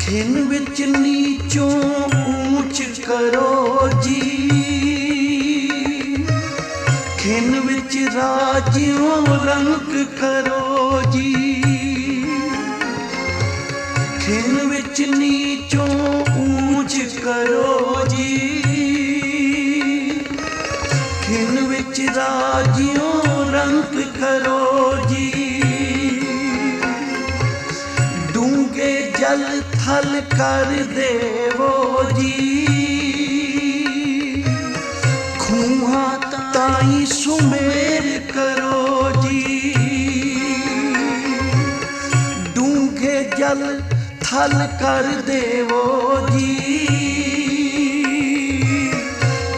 खिन विच नीचों ऊंच करो जी खिन विच राजियों रंग करो जी खिन विच नीचों ऊंच करो जी खिन विच राजियों रंग करो जी डूंगे जल थल कर देवो जी खूहा ताई सुमेर करो जी डूंगे जल थल कर देवो जी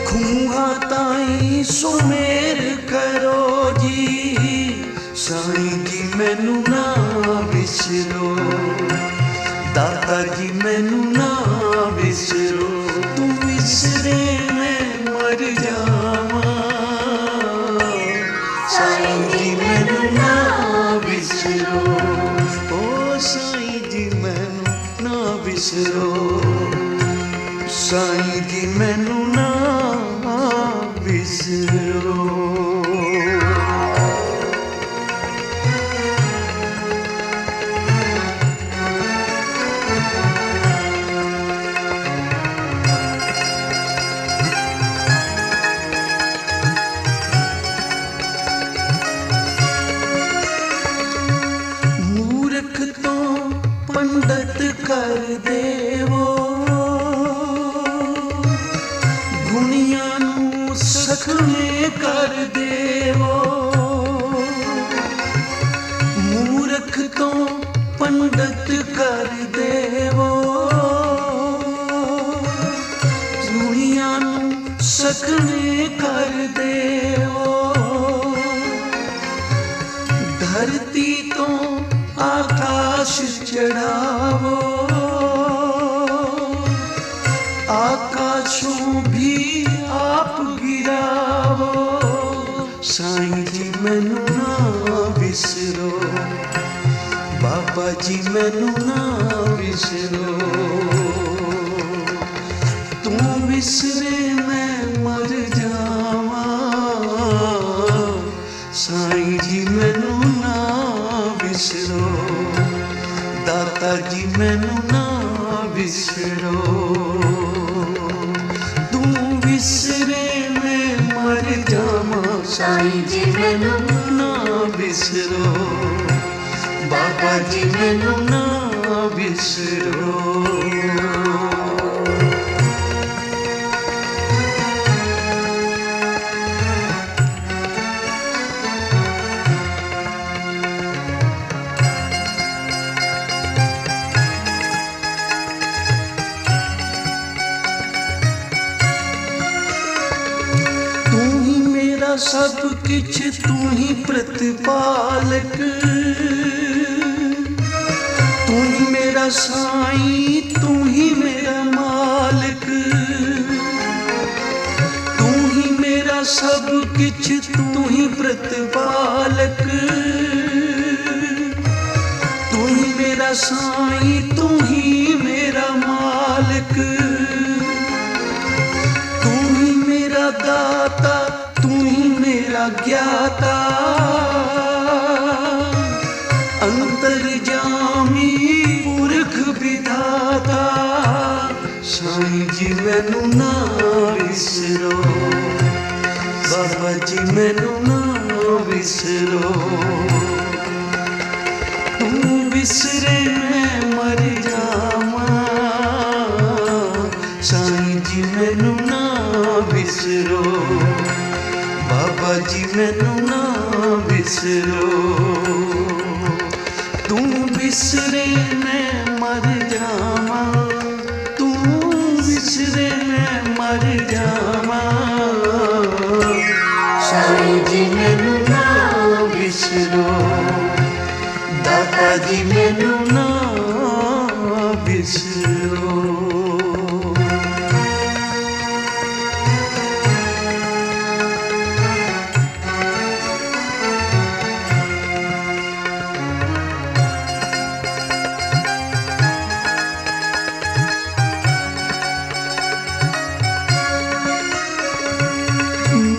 खूहा ताई सुमेर करो जी साईं जी मैनू ना बिसरो दाता जी मैनू ना बिसरो तू बिसरे मैं मर जावां साईं जी मैनू ना बिसरो ओ साईं जी मैनू ना बिसरो साईं जी मैनू ना बिसरो पंडित कर देवो गुनिया नू सखने कर देवो मूर्ख तो पंडित कर देवो गुनिया नू सकने कर देवो, धरती तो आकाश चढ़ावो, आकाशों भी आप गिरावो। साईं जी मैनू ना विसरो, बाबा जी मैनू ना विसरो, तू विसरे मैं मर जावा। साईं जी मैनू ना विसरो, दाता जी मैनू ना विसरो, तू विसरे मैं मर जावा। साईं जी मैनू ना विसरो, बाबा जी मैनू ना विसरो। सब किछ तू ही प्रतिपालक, तू ही मेरा साईं, तू ही मेरा मालिक, तू ही मेरा सब किछ, तू ही प्रतिपालक, तू ही मेरा साईं, तू ही मेरा मालिक, तू ही मेरा दाता, तू ही मेरा ज्ञाता, अंतर्जामी पुरख विधाता। साईं जी मैनू ना विसरो, बाबा जी मैनू ना विसरो, तू विसरे मैं मर जावा। साईं जी मैनू ना विसरो, बाबा जी मैनू ना विसरो, तू विसरे मैं मर जावा, तू विसरे मैं मर जावा। साईं जी मैनू ना विसरो, दाता जी मैनू ना विसरो।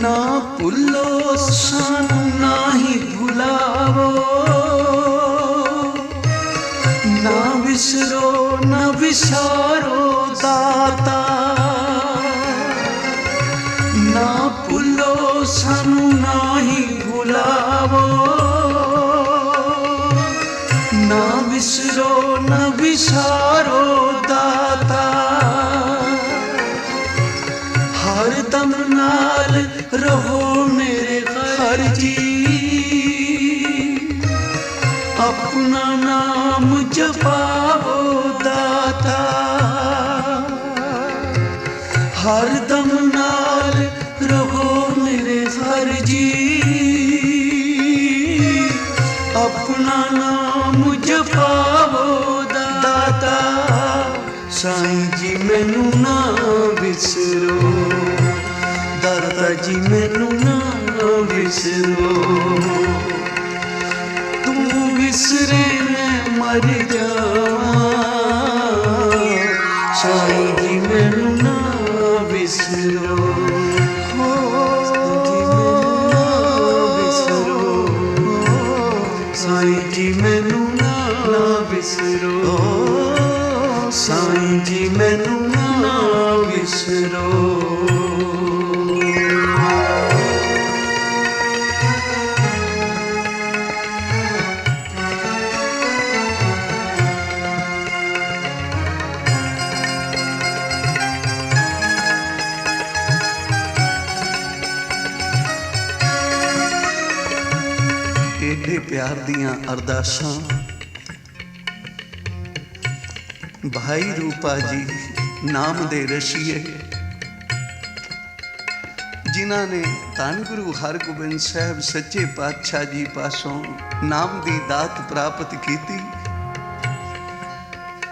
ना भुलो सानू ना ही भुलावो, ना विसरो ना विसारो दाता। ना भुलो सानू ना ही भुलावो, ना विसरो ना विसारो दाता। हर दम नाल रहो मेरे घर जी, अपना नाम जपाओ दाता। हर दम नाल रहो मेरे घर जी, अपना नाम जपाओ दाता। साईं जी मैनू ना विसरो, दाता जी मैनू ना विसरो, तू विसरे मैं मर जावा। साईं जी मैनू ना विसरो, हो साईं जी मैनू ना विसरो, साईं जी मैनू ना विसरो। एडे प्यार दियां अरदासां भाई रूपा जी नाम दे रशीए ਜਿਨ੍ਹਾਂ ਨੇ ਧੰਨ ਗੁਰੂ ਹਰਗੋਬਿੰਦ ਸਾਹਿਬ ਸੱਚੇ ਪਾਤਸ਼ਾਹ ਜੀ ਪਾਸੋਂ ਨਾਮ ਦੀ ਦਾਤ ਪ੍ਰਾਪਤ ਕੀਤੀ।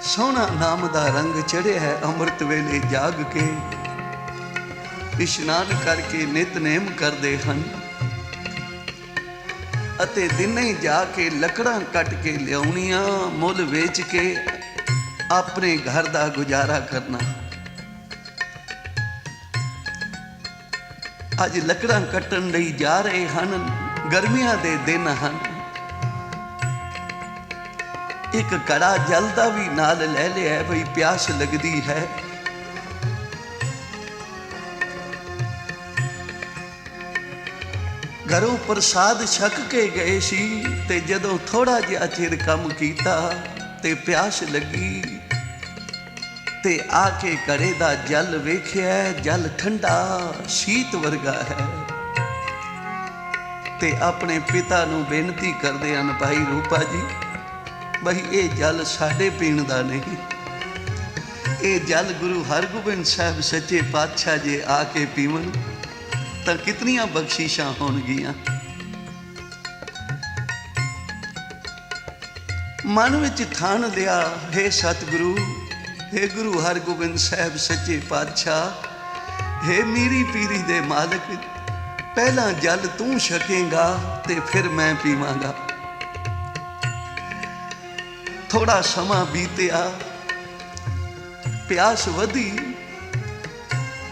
ਸੋਹਣਾ ਨਾਮ ਦਾ ਰੰਗ ਚੜ੍ਹਿਆ ਹੈ। ਅੰਮ੍ਰਿਤ ਵੇਲੇ ਜਾਗ ਕੇ ਇਸ਼ਨਾਨ ਕਰਕੇ ਨਿਤਨੇਮ ਕਰਦੇ ਹਨ ਅਤੇ ਦਿਨੇ ਜਾ ਕੇ ਲੱਕੜਾਂ ਕੱਟ ਕੇ ਲਿਆਉਣੀਆਂ, ਮੁੱਲ ਵੇਚ ਕੇ ਆਪਣੇ ਘਰ ਦਾ ਗੁਜ਼ਾਰਾ ਕਰਨਾ। ਅੱਜ ਲੱਕੜਾਂ ਕੱਟਣ ਲਈ ਜਾ ਰਹੇ ਹਨ, ਗਰਮੀਆਂ ਦੇ ਦਿਨ ਹਨ। ਇੱਕ ਕੜਾ ਜਲ ਦਾ ਵੀ ਨਾਲ ਲੈ ਲਿਆ, ਬਈ ਪਿਆਸ ਲੱਗਦੀ ਹੈ। ਘਰੋਂ ਪ੍ਰਸਾਦ ਛਕ ਕੇ ਗਏ ਸੀ ਤੇ ਜਦੋਂ ਥੋੜਾ ਜਿਹਾ ਚਿਰ ਕੰਮ ਕੀਤਾ ਤੇ ਪਿਆਸ ਲੱਗੀ ਤੇ ਆ ਕੇ ਘੜੇ ਦਾ ਜਲ ਵੇਖਿਆ, ਜਲ ਠੰਡਾ ਸ਼ੀਤ ਵਰਗਾ ਹੈ। ਤੇ ਆਪਣੇ ਪਿਤਾ ਨੂੰ ਬੇਨਤੀ ਕਰਦੇ ਹਨ, ਭਾਈ ਰੂਪਾ ਜੀ, ਬਈ ਇਹ ਜਲ ਸਾਡੇ ਪੀਣ ਦਾ ਨਹੀਂ, ਇਹ ਜਲ ਗੁਰੂ ਹਰਗੋਬਿੰਦ ਸਾਹਿਬ ਸੱਚੇ ਪਾਤਸ਼ਾਹ ਜੇ ਆ ਕੇ ਪੀਵਣ ਤਾਂ ਕਿਤਨੀਆਂ ਬਖਸ਼ਿਸ਼ਾਂ ਹੋਣਗੀਆਂ। ਮਨ ਵਿੱਚ ਠਾਣ ਲਿਆ, ਹੇ ਸਤਿਗੁਰੂ, ਹੇ ਗੁਰੂ ਹਰਗੋਬਿੰਦ ਸਾਹਿਬ ਸੱਚੇ ਪਾਤਸ਼ਾਹ, ਹੇ ਮੀਰੀ ਪੀਰੀ ਦੇ ਮਾਲਕ, ਪਹਿਲਾਂ ਜਲ ਤੂੰ ਛਕੇਂਗਾ ਤੇ ਫਿਰ ਮੈਂ ਪੀਵਾਂਗਾ। ਥੋੜਾ ਸਮਾਂ ਬੀਤਿਆ, ਪਿਆਸ ਵਧੀ,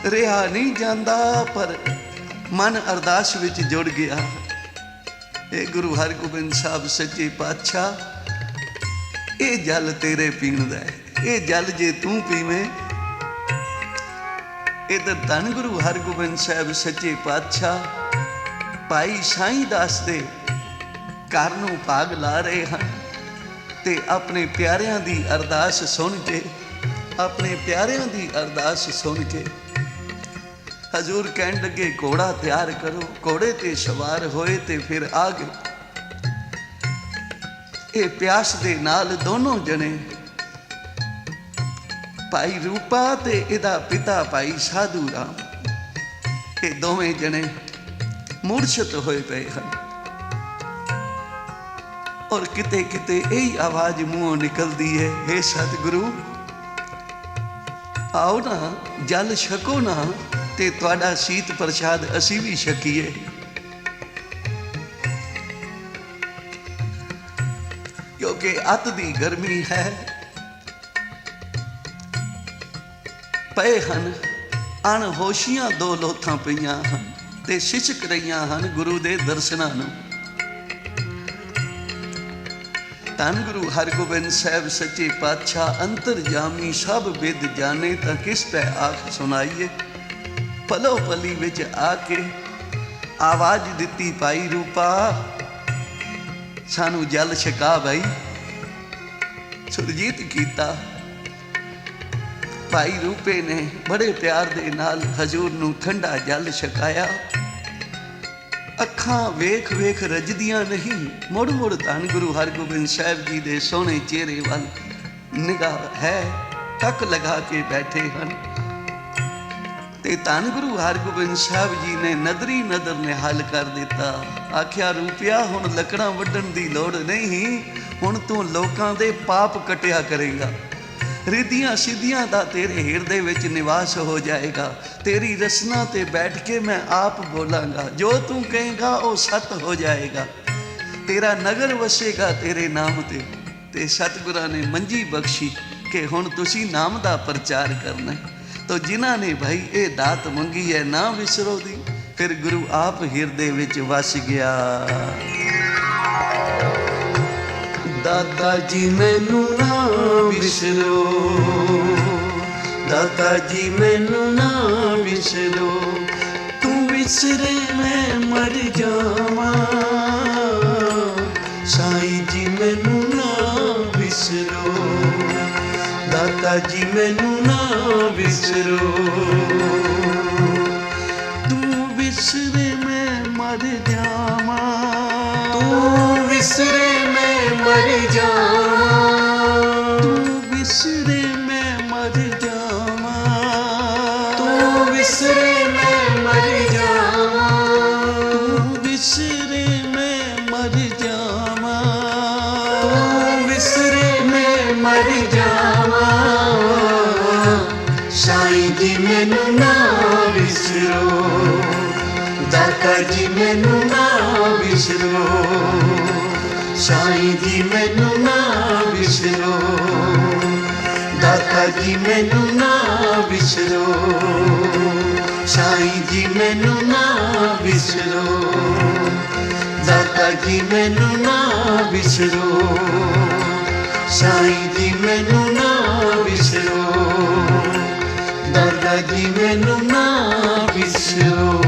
ਰਿਹਾ ਨਹੀਂ ਜਾਂਦਾ, ਪਰ ਮਨ ਅਰਦਾਸ ਵਿੱਚ ਜੁੜ ਗਿਆ। ਇਹ ਗੁਰੂ ਹਰਗੋਬਿੰਦ ਸਾਹਿਬ ਸੱਚੇ ਪਾਤਸ਼ਾਹ, ਇਹ ਜਲ ਤੇਰੇ ਪੀਣ ਦਾ ਹੈ, ਇਹ ਜਲ ਜੇ ਤੂੰ ਪੀਵੇਂ। ਇਧਰ ਧੰਨ ਗੁਰੂ ਹਰਗੋਬਿੰਦ ਸਾਹਿਬ ਸੱਚੇ ਪਾਤਸ਼ਾਹ ਭਾਈ ਸਾਈਂ ਦਾਸ ਦੇ ਘਰ ਨੂੰ ਭਾਗ ਲਾ ਰਹੇ ਹਨ ਤੇ ਆਪਣੇ ਪਿਆਰਿਆਂ ਦੀ ਅਰਦਾਸ ਸੁਣ ਕੇ, ਆਪਣੇ ਪਿਆਰਿਆਂ ਦੀ ਅਰਦਾਸ ਸੁਣ ਕੇ ਹਜ਼ੂਰ ਕਹਿਣ ਲੱਗੇ, ਘੋੜਾ ਤਿਆਰ ਕਰੋ। ਘੋੜੇ ਤੇ ਸਵਾਰ ਹੋਏ ਤੇ ਫਿਰ ਆ ਗਏ। ਇਹ ਪਿਆਸ ਦੇ ਨਾਲ ਦੋਨੋਂ ਜਣੇ, ਭਾਈ ਰੂਪਾ ਤੇ ਇਹਦਾ ਪਿਤਾ ਭਾਈ ਸਾਧੂ ਰਾਮ, ਇਹ ਦੋਵੇਂ ਜਣੇ ਮੂਰਛਤ ਹੋਏ ਪਏ ਹਨ। ਔਰ ਕਿਤੇ ਕਿਤੇ ਇਹੀ ਆਵਾਜ਼ ਮੂੰਹੋਂ ਨਿਕਲਦੀ ਹੈ, ਹੇ ਸਤਿਗੁਰੂ, ਆਓ ਨਾ, ਜਲ ਛਕੋ ਨਾ ਤੇ ਤੁਹਾਡਾ ਸੀਤ ਪ੍ਰਸ਼ਾਦ ਅਸੀਂ ਵੀ ਛਕੀਏ। ਕਿਉਂਕਿ ਅੱਤ ਦੀ ਗਰਮੀ ਹੈ। ਪਏ ਹਨ ਅਣਹੋਸ਼ੀਆਂ, ਦੋ ਲੋਥਾਂ ਪਈਆਂ ਹਨ ਤੇ ਸਿਸਕ ਰਹੀਆਂ ਹਨ ਗੁਰੂ ਦੇ ਦਰਸ਼ਨਾਂ ਨੂੰ। ਧੰਨ ਗੁਰੂ ਹਰਗੋਬਿੰਦ ਸਾਹਿਬ ਸੱਚੇ ਪਾਤਸ਼ਾਹ ਅੰਤਰਜਾਮੀ, ਸਭ ਵਿਦ ਜਾਣੇ, ਤਾਂ ਕਿਸ ਪੈ ਆਖ ਸੁਣਾਈਏ। ਪਲੋ ਪਲੀ ਵਿੱਚ ਆ ਕੇ ਆਵਾਜ਼ ਦਿੱਤੀ, ਭਾਈ ਰੂਪਾ, ਸਾਨੂੰ ਜਲ ਛਕਾ ਭਾਈ। ਸੁਰਜੀਤ ਕੀਤਾ। ਭਾਈ ਰੂਪੇ ਨੇ ਬੜੇ ਪਿਆਰ ਦੇ ਨਾਲ ਹਜ਼ੂਰ ਨੂੰ ਠੰਡਾ ਜਲ ਛਕਾਇਆ। ਅੱਖਾਂ ਵੇਖ ਵੇਖ ਰਜਦੀਆਂ ਨਹੀਂ, ਮੁੜ ਮੁੜ ਧੰਨ ਗੁਰੂ ਹਰਗੋਬਿੰਦ ਸਾਹਿਬ ਜੀ ਦੇ ਸੋਹਣੇ ਚਿਹਰੇ ਵੱਲ ਨਿਗਾਹ ਹੈ, ਟੱਕ ਲਗਾ ਕੇ ਬੈਠੇ ਹਨ। ਤੇ ਧੰਨ ਗੁਰੂ ਹਰਗੋਬਿੰਦ ਸਾਹਿਬ ਜੀ ਨੇ ਨਦਰੀ ਨਦਰ ਨੇ ਹੱਲ ਕਰ ਦਿੱਤਾ। ਆਖਿਆ, ਰੂਪਿਆ, ਹੁਣ ਲੱਕੜਾਂ ਵੱਢਣ ਦੀ ਲੋੜ ਨਹੀਂ, ਹੁਣ ਤੂੰ ਲੋਕਾਂ ਦੇ ਪਾਪ ਕਟਿਆ ਕਰੇਗਾ। ਰਿੱਧੀਆਂ ਸਿੱਧੀਆਂ ਦਾ ਤੇਰੇ ਹਿਰਦੇ ਵਿੱਚ ਨਿਵਾਸ ਹੋ ਜਾਏਗਾ। ਤੇਰੀ ਰਸਨਾ ਤੇ ਬੈਠ ਕੇ ਮੈਂ ਆਪ ਬੋਲਾਂਗਾ, ਜੋ ਤੂੰ ਕਹੇਗਾ ਉਹ ਸੱਤ ਹੋ ਜਾਏਗਾ। ਤੇਰਾ ਨਗਰ ਵਸੇਗਾ ਤੇਰੇ ਨਾਮ ਤੇ ਸਤਿਗੁਰਾਂ ਨੇ ਮੰਜੀ ਬਖਸ਼ੀ ਕਿ ਹੁਣ ਤੁਸੀਂ ਨਾਮ ਦਾ ਪ੍ਰਚਾਰ ਕਰਨਾ। ਤੋ ਜਿਨ੍ਹਾਂ ਨੇ ਭਾਈ ਇਹ ਦਾਤ ਮੰਗੀ ਹੈ, ਨਾ ਵਿਸਰੋ ਦੀ, ਫਿਰ ਗੁਰੂ ਆਪ ਹਿਰਦੇ ਵਿੱਚ ਵਸ ਗਿਆ। ਦਾਤਾ ਜੀ ਮੈਨੂੰ ਨਾ ਵਿਸਰੋ, ਦਾਤਾ ਜੀ ਮੈਨੂੰ ਨਾ ਵਿਸਰੋ, ਤੂੰ ਵਿਸਰੇ ਮੈਂ ਮਰ ਜਾਵਾਂ। ਸਾਈਂ ਜੀ ਮੈਨੂੰ ਨਾ ਵਿਸਰੋ, ਦਾਤਾ ਜੀ ਮੈਨੂੰ ਨਾ ਵਿਸਰੋ, ਤੂੰ ਵਿਸਰੇ ਮੈਂ ਮਰ ਜਾਵਾਂ। ਤੂੰ ਵਿਸਰੇ ਮੈਂ ਮਰ ਜਾਵਾਂ, ਤੂੰ ਵਿਸਰੇ ਮੈਂ ਮਰ ਜਾਵਾਂ, ਤੂੰ ਵਿਸਰੇ ਮੈਂ ਮਰ ਜਾਵਾਂ। ਦਾਤਾ ਜੀ ਮੈਨੂੰ ਨਾ ਵਿਸਰੋ, ਸਾਈਂ ਜੀ ਮੈਨੂੰ ਨਾ ਵਿਸਰੋ, ਦਾਤਾ ਜੀ ਮੈਨੂੰ ਨਾ ਵਿਸਰੋ, ਸਾਈਂ ਜੀ ਮੈਨੂੰ ਨਾ ਵਿਸਰੋ, ਦਾਤਾ ਜੀ ਮੈਨੂੰ ਨਾ ਵਿਸਰੋ, ਸਾਈਂ ਜੀ ਮੈਨੂੰ ਨਾ ਵਿਸਰੋ, ਦਾਤਾ ਜੀ ਮੈਨੂੰ ਨਾ ਵਿਸਰੋ।